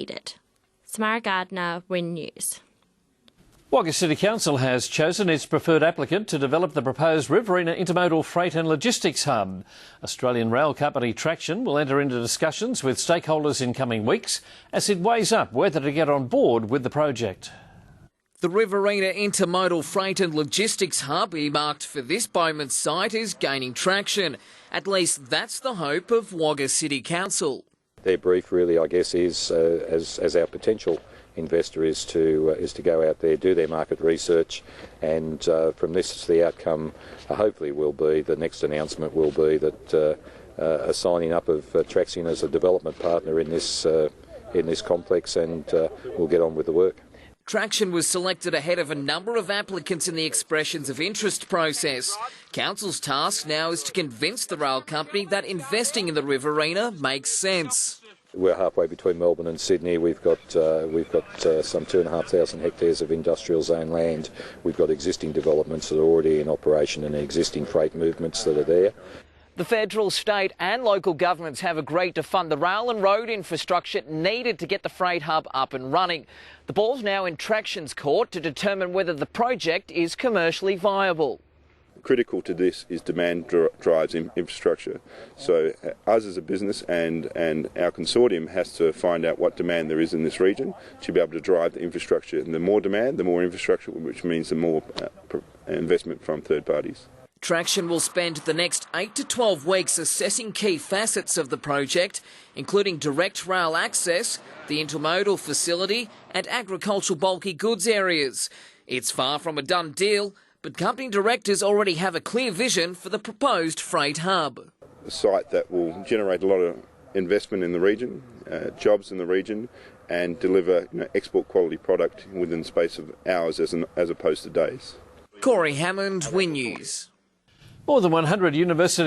needed. Samara Gardner, Win News. Wagga City Council has chosen its preferred applicant to develop the proposed Riverina intermodal freight and logistics hub. Australian rail company Traxion will enter into discussions with stakeholders in coming weeks as it weighs up whether to get on board with the project. The Riverina intermodal freight and logistics hub earmarked for this Bowman site is gaining traction. At least that's the hope of Wagga City Council. Their brief really, I guess, is as our potential investor is to go out there, do their market research, and from this the outcome hopefully will be, the next announcement will be that a signing up of Traxion as a development partner in this complex, and we'll get on with the work. Traxion was selected ahead of a number of applicants in the expressions of interest process. Council's task now is to convince the rail company that investing in the Riverina makes sense. We're halfway between Melbourne and Sydney. We've got some 2,500 hectares of industrial zone land. We've got existing developments that are already in operation and existing freight movements that are there. The federal, state and local governments have agreed to fund the rail and road infrastructure needed to get the freight hub up and running. The ball's now in Traxion's court to determine whether the project is commercially viable. Critical to this is demand drives infrastructure. So us as a business and our consortium has to find out what demand there is in this region to be able to drive the infrastructure. And the more demand, the more infrastructure, which means the more investment from third parties. Traxion will spend the next 8 to 12 weeks assessing key facets of the project, including direct rail access, the intermodal facility and agricultural bulky goods areas. It's far from a done deal, but company directors already have a clear vision for the proposed freight hub. A site that will generate a lot of investment in the region, jobs in the region, and deliver export quality product within the space of hours as opposed to days. Corey Hammond, Win News. More than 100 universities